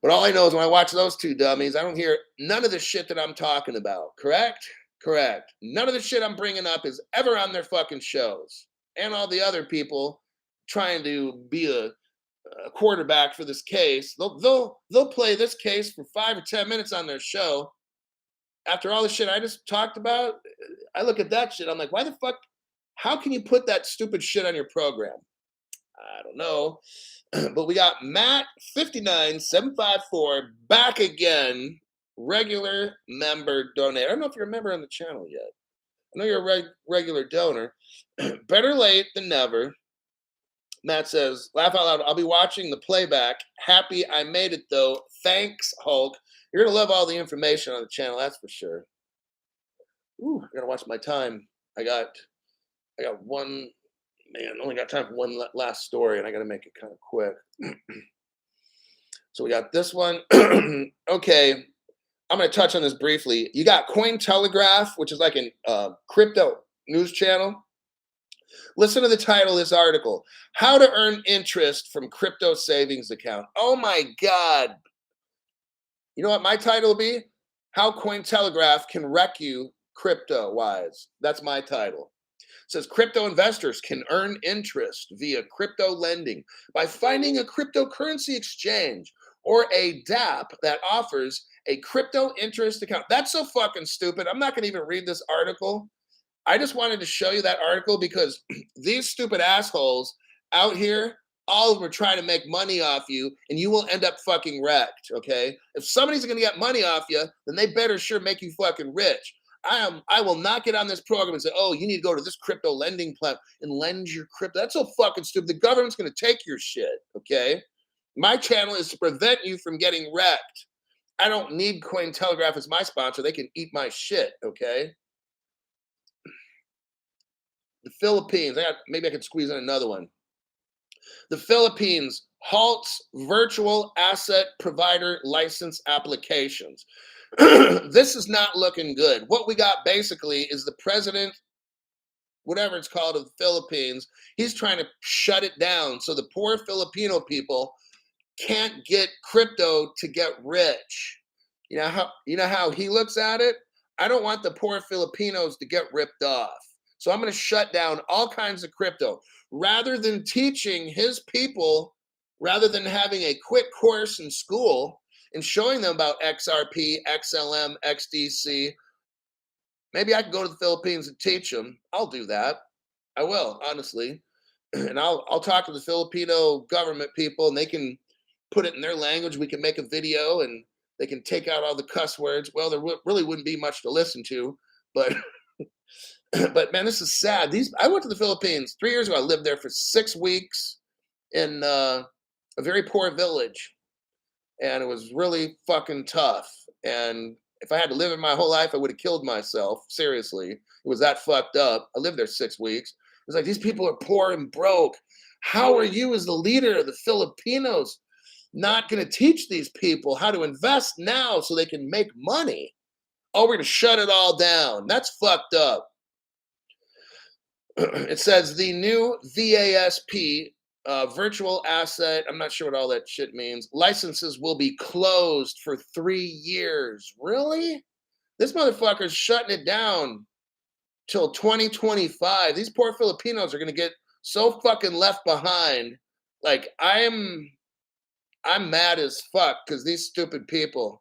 But all I know is when I watch those two dummies, I don't hear none of the shit that I'm talking about. Correct? Correct. None of the shit I'm bringing up is ever on their fucking shows. And all the other people trying to be a quarterback for this case, they'll play this case for 5 or 10 minutes on their show. After all the shit I just talked about, I look at that shit. I'm like, why the fuck? How can you put that stupid shit on your program? I don't know. But we got Matt 59754 back again. Regular member donate. I don't know if you're a member on the channel yet. I know you're a regular donor. Better late than never. Matt says, laugh out loud. I'll be watching the playback. Happy I made it though. Thanks, Hulk. You're gonna love all the information on the channel, that's for sure. Ooh, I gotta watch my time. I got one, man, only got time for one last story, and I gotta make it kind of quick. So we got this one. Okay, I'm gonna touch on this briefly. You got Cointelegraph, which is like a crypto news channel. Listen to the title of this article: How to Earn Interest from Crypto Savings Account. Oh my God. You know what my title will be? How Cointelegraph Can Wreck You Crypto-Wise. That's my title. It says crypto investors can earn interest via crypto lending by finding a cryptocurrency exchange or a DApp that offers a crypto interest account. That's so fucking stupid. I'm not going to even read this article. I just wanted to show you that article because these stupid assholes out here, all of them are trying to make money off you, and you will end up fucking wrecked, okay? If somebody's gonna get money off you, then they better sure make you fucking rich. I will not get on this program and say, oh, you need to go to this crypto lending platform and lend your crypto. That's so fucking stupid. The government's gonna take your shit, okay? My channel is to prevent you from getting wrecked. I don't need Cointelegraph as my sponsor. They can eat my shit, okay? The Philippines, maybe I could squeeze in another one. The Philippines halts virtual asset provider license applications. This is not looking good. What we got basically is the president, whatever it's called, of the Philippines. He's trying to shut it down so the poor Filipino people can't get crypto to get rich. You know how he looks at it? I don't want the poor Filipinos to get ripped off. So I'm going to shut down all kinds of crypto. Rather than teaching his people, rather than having a quick course in school and showing them about XRP, XLM, XDC, maybe I can go to the Philippines and teach them. I'll do that. I will, honestly. And I'll talk to the Filipino government people, and they can put it in their language. We can make a video, and they can take out all the cuss words. Well, there really wouldn't be much to listen to, but but man, this is sad. I went to the Philippines 3 years ago. I lived there for 6 weeks in a very poor village, and it was really fucking tough. And if I had to live it my whole life, I would have killed myself. Seriously, it was that fucked up. I lived there 6 weeks. It's like, these people are poor and broke. How are you, as the leader of the Filipinos, not going to teach these people how to invest now so they can make money? Oh, we're going to shut it all down. That's fucked up. It says the new VASP, virtual asset, I'm not sure what all that shit means, licenses will be closed for 3 years. Really? This motherfucker's shutting it down till 2025. These poor Filipinos are going to get so fucking left behind. Like, I'm mad as fuck because these stupid people.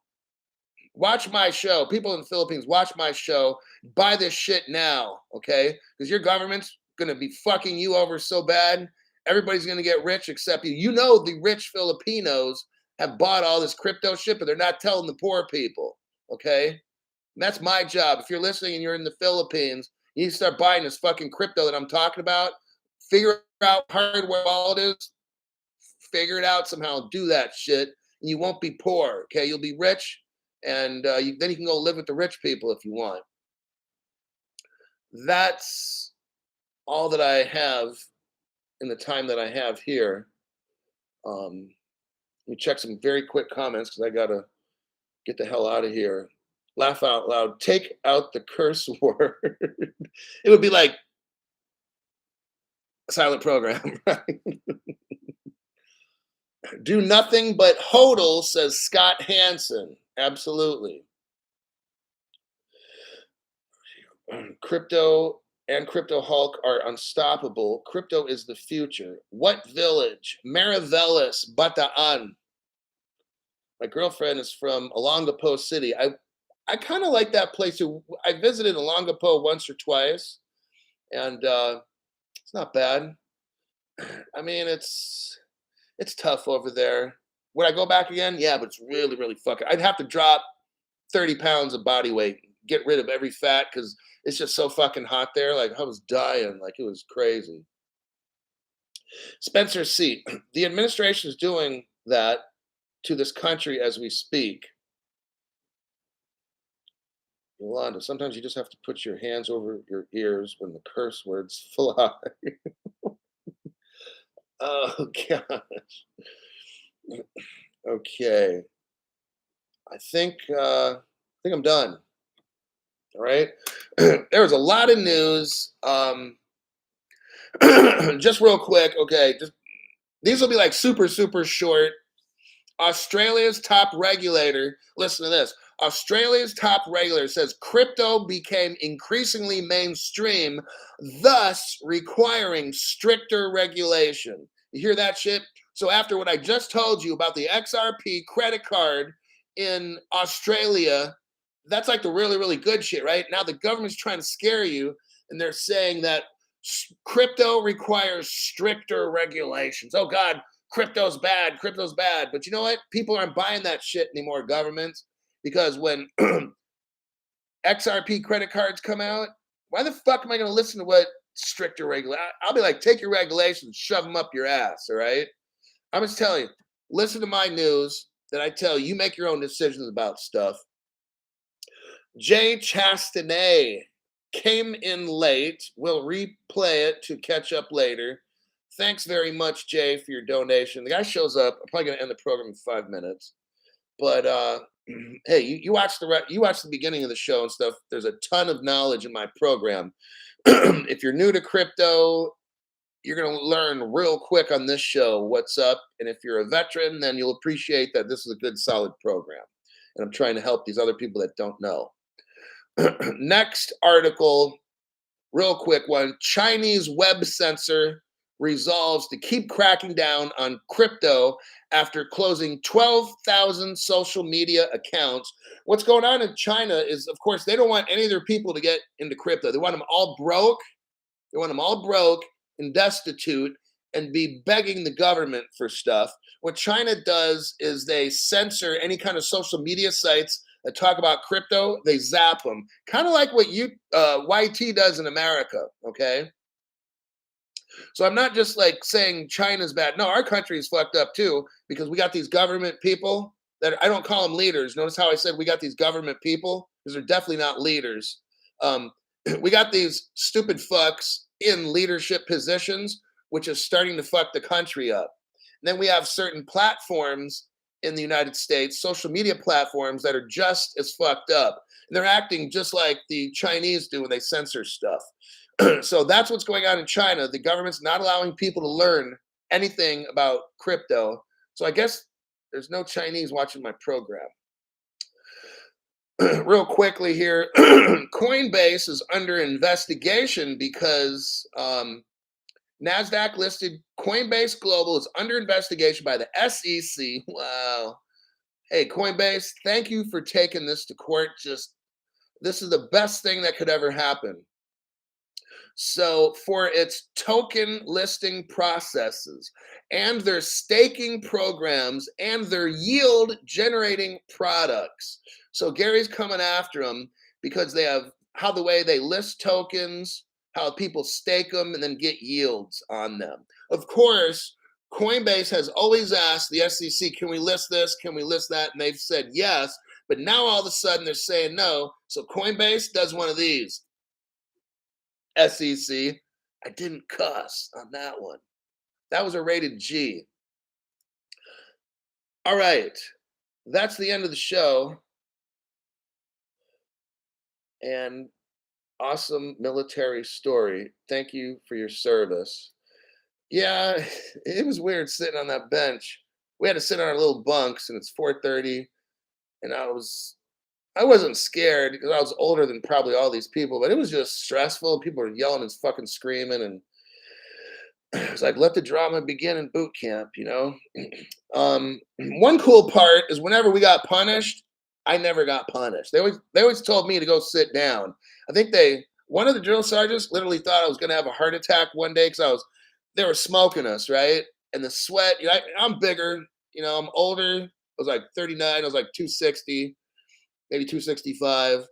Watch my show. People in the Philippines, watch my show. Buy this shit now, okay? Because your government's going to be fucking you over so bad. Everybody's going to get rich except you. You know the rich Filipinos have bought all this crypto shit, but they're not telling the poor people, okay? And that's my job. If you're listening and you're in the Philippines, you need to start buying this fucking crypto that I'm talking about. Figure out hardware all it is. Figure it out somehow. Do that shit, and you won't be poor, okay? You'll be rich. And then you can go live with the rich people if you want. That's all that I have in the time that I have here. Let me check some very quick comments because I got to get the hell out of here. Laugh out loud. Take out the curse word. It would be like a silent program, right? Do nothing but hodl, says Scott Hansen. Absolutely. Crypto and Crypto Hulk are unstoppable. Crypto is the future. What village? Marivelis, Bataan. My girlfriend is from Olongapo City. I kind of like that place too. I visited Olongapo once or twice, and it's not bad. I mean, it's tough over there. Would I go back again? Yeah, but it's really, really fucking. I'd have to drop 30 pounds of body weight, get rid of every fat because it's just so fucking hot there. Like, I was dying. Like, it was crazy. Spencer C. The administration is doing that to this country as we speak. Yolanda, sometimes you just have to put your hands over your ears when the curse words fly. Oh gosh. Okay. I think I'm done. All right. There was a lot of news. Just real quick. Okay. These will be like super, super short. Australia's top regulator, listen to this. Australia's top regulator says crypto became increasingly mainstream, thus requiring stricter regulation. You hear that shit? So, after what I just told you about the XRP credit card in Australia, that's like the really, really good shit, right? Now, the government's trying to scare you, and they're saying that crypto requires stricter regulations. Oh, God, crypto's bad, crypto's bad. But you know what? People aren't buying that shit anymore, governments, because when XRP credit cards come out, why the fuck am I going to listen to what stricter regulation? I'll be like, take your regulations, shove them up your ass, all right? I'm just telling you, listen to my news that I tell you, you make your own decisions about stuff. Jay Chastanet came in late. We'll replay it to catch up later. Thanks very much, Jay, for your donation. The guy shows up. I'm probably gonna end the program in 5 minutes. But hey, you watch the beginning of the show and stuff. There's a ton of knowledge in my program. If you're new to crypto, you're gonna learn real quick on this show what's up. And if you're a veteran, then you'll appreciate that this is a good, solid program. And I'm trying to help these other people that don't know. Next article, real quick one. Chinese web censor resolves to keep cracking down on crypto after closing 12,000 social media accounts. What's going on in China is, of course, they don't want any of their people to get into crypto. They want them all broke. They want them all broke and destitute and be begging the government for stuff. What China does is they censor any kind of social media sites that talk about crypto. They zap them, kind of like what YT does in America. Okay, so I'm not just like saying China's bad. No, our country is fucked up too, because we got these government people that I don't call them leaders. Notice how I said we got these government people, because they're definitely not leaders. We got these stupid fucks in leadership positions, which is starting to fuck the country up. And then we have certain platforms in the United States, social media platforms, that are just as fucked up. And they're acting just like the Chinese do when they censor stuff. So that's what's going on in China. The government's not allowing people to learn anything about crypto. So I guess there's no Chinese watching my program. Real quickly here, Coinbase is under investigation because NASDAQ listed Coinbase Global is under investigation by the SEC. Wow. Hey, Coinbase, thank you for taking this to court. This is the best thing that could ever happen. So, for its token listing processes and their staking programs and their yield generating products. So, Gary's coming after them because they have how the way they list tokens, how people stake them and then get yields on them. Of course, Coinbase has always asked the SEC, can we list this? Can we list that? And they've said yes. But now all of a sudden they're saying no. So Coinbase does one of these. SEC, I didn't cuss on that one. That was a rated G. All right. That's the end of the show. And awesome military story. Thank you for your service. Yeah, it was weird sitting on that bench. We had to sit on our little bunks, and it's 4:30, and I wasn't scared because I was older than probably all these people, but it was just stressful. People were yelling and fucking screaming, and it's like, let the drama begin in boot camp, you know? One cool part is whenever we got punished, I never got punished. They always told me to go sit down. I think one of the drill sergeants literally thought I was gonna have a heart attack one day because they were smoking us, right? And the sweat, you know, I'm bigger, you know, I'm older. I was like 39, I was like 260, maybe 265.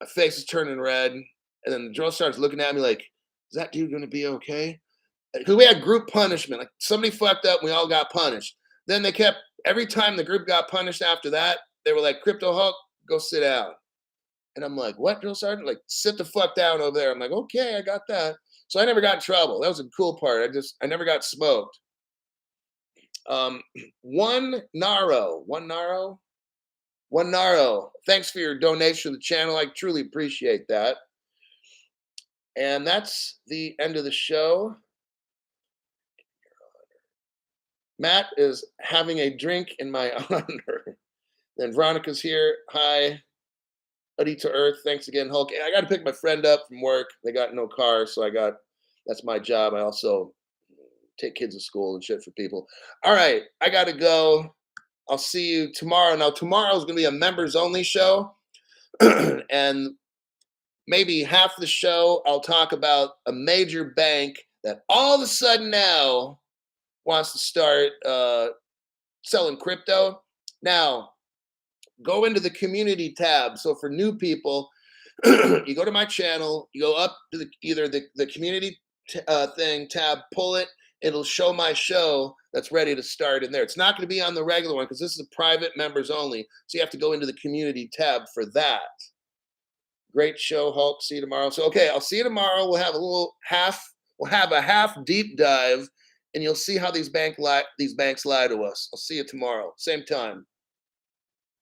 My face is turning red. And then the drill sergeant's looking at me like, is that dude gonna be okay? because we had group punishment. Like somebody fucked up, and we all got punished. Then they kept every time the group got punished after that, they were like, "Crypto Hulk, go sit down." And I'm like, "What, drill sergeant? Like, sit the fuck down over there." I'm like, "Okay, I got that." So I never got in trouble. That was a cool part. I never got smoked. Um, one Naro. Thanks for your donation to the channel. I truly appreciate that. And that's the end of the show. Matt is having a drink in my honor. Then Veronica's here. Hi. Buddy to Earth. Thanks again, Hulk. I got to pick my friend up from work. They got no car, so that's my job. I also take kids to school and shit for people. All right, I got to go. I'll see you tomorrow. Now, tomorrow is going to be a members only show. And maybe half the show, I'll talk about a major bank that all of a sudden now wants to start selling crypto. Now, go into the community tab. So for new people, you go to my channel, you go up to either the community thing tab, pull it, it'll show my show that's ready to start in there. It's not going to be on the regular one because this is a private members only. So you have to go into the community tab for that. Great show, Hulk. See you tomorrow. So, okay, I'll see you tomorrow. We'll have a half deep dive, and you'll see how these banks lie to us. I'll see you tomorrow, same time.